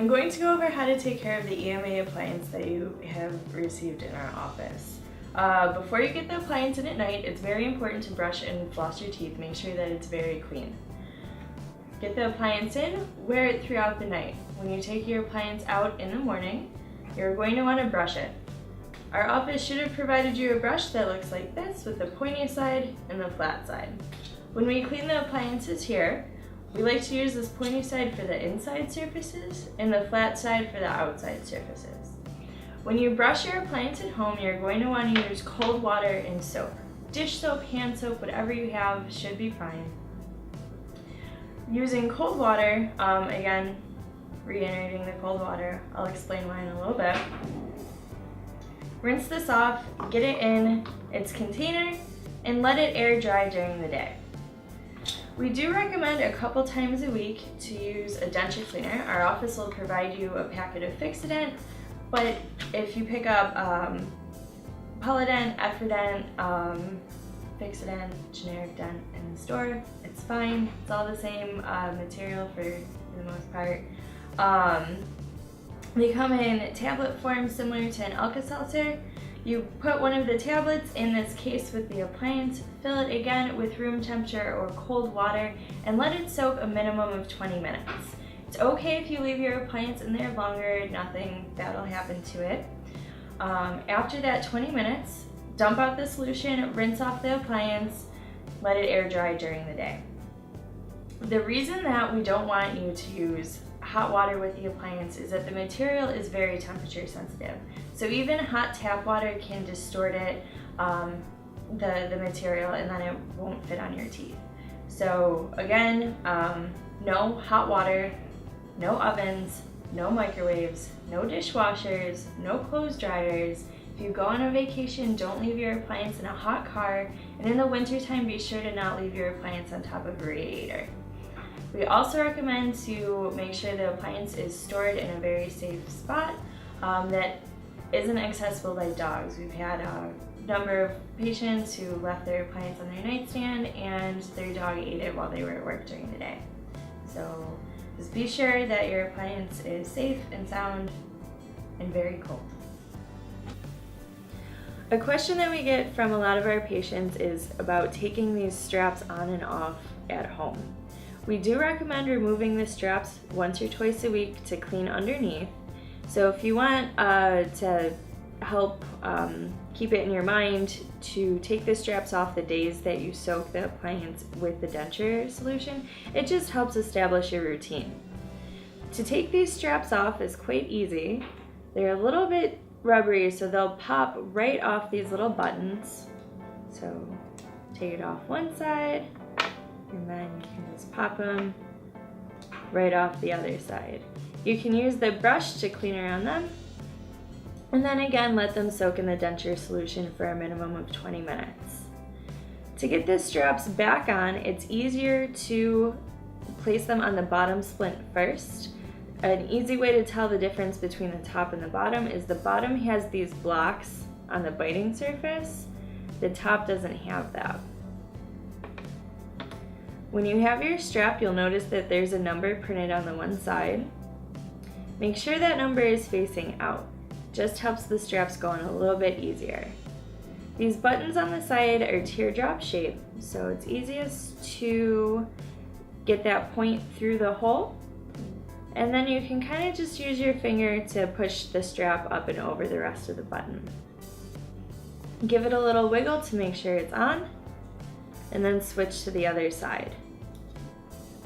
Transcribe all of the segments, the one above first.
I'm going to go over how to take care of the EMA appliance that you have received in our office. Before you get the appliance in at night, it's very important to brush and floss your teeth. Make sure that it's very clean. Get the appliance in, wear it throughout the night. When you take your appliance out in the morning, you're going to want to brush it. Our office should have provided you a brush that looks like this with the pointy side and the flat side. When we clean the appliances here, we like to use this pointy side for the inside surfaces and the flat side for the outside surfaces. When you brush your appliance at home, you're going to want to use cold water and soap. Dish soap, hand soap, whatever you have should be fine. Using cold water, again, reiterating the cold water, I'll explain why in a little bit. Rinse this off, get it in its container, and let it air dry during the day. We do recommend a couple times a week to use a denture cleaner. Our office will provide you a packet of Fixodent, but if you pick up Polident, Efferdent, Fixodent, generic-dent in the store, it's fine. It's all the same material for the most part. They come in tablet form similar to an Alka-Seltzer. You put one of the tablets in this case with the appliance, fill it again with room temperature or cold water, and let it soak a minimum of 20 minutes. It's okay if you leave your appliance in there longer, nothing bad will happen to it. After that 20 minutes, dump out the solution, rinse off the appliance, let it air dry during the day. The reason that we don't want you to use hot water with the appliance is that the material is very temperature sensitive. So even hot tap water can distort it, the material, and then it won't fit on your teeth. So again, no hot water, no ovens, no microwaves, no dishwashers, no clothes dryers. If you go on a vacation, don't leave your appliance in a hot car, and in the wintertime, be sure to not leave your appliance on top of a radiator. We also recommend to make sure the appliance is stored in a very safe spot that isn't accessible by dogs. We've had a number of patients who left their appliance on their nightstand and their dog ate it while they were at work during the day. So just be sure that your appliance is safe and sound and very cold. A question that we get from a lot of our patients is about taking these straps on and off at home. We do recommend removing the straps once or twice a week to clean underneath. So if you want to help keep it in your mind to take the straps off the days that you soak the appliance with the denture solution, it just helps establish your routine. To take these straps off is quite easy. They're a little bit rubbery, so they'll pop right off these little buttons. So take it off one side, and then you can just pop them right off the other side. You can use the brush to clean around them, and then again let them soak in the denture solution for a minimum of 20 minutes. To get the straps back on, it's easier to place them on the bottom splint first. An easy way to tell the difference between the top and the bottom is the bottom has these blocks on the biting surface. The top doesn't have that. When you have your strap, you'll notice that there's a number printed on the one side. Make sure that number is facing out. Just helps the straps go on a little bit easier. These buttons on the side are teardrop shaped, so it's easiest to get that point through the hole. And then you can kind of just use your finger to push the strap up and over the rest of the button. Give it a little wiggle to make sure it's on, and then switch to the other side.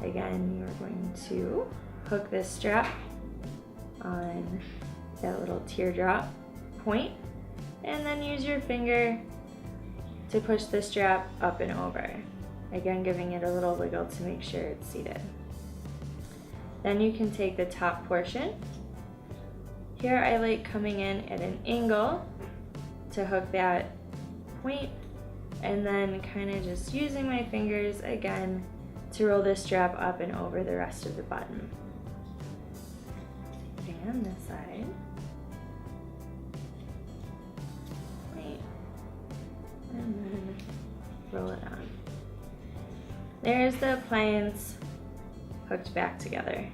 Again, you're going to hook this strap on that little teardrop point, and then use your finger to push the strap up and over. Again, giving it a little wiggle to make sure it's seated. Then you can take the top portion. Here I like coming in at an angle to hook that point, and then kind of just using my fingers again to roll the strap up and over the rest of the button. And this side. Point. And then roll it on. There's the appliance hooked back together.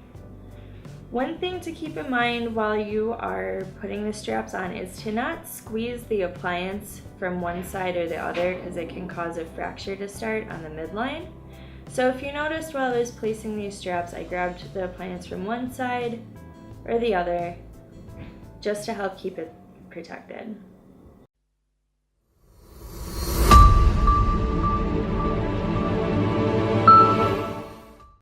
One thing to keep in mind while you are putting the straps on is to not squeeze the appliance from one side or the other, because it can cause a fracture to start on the midline. So if you noticed while I was placing these straps, I grabbed the appliance from one side or the other just to help keep it protected.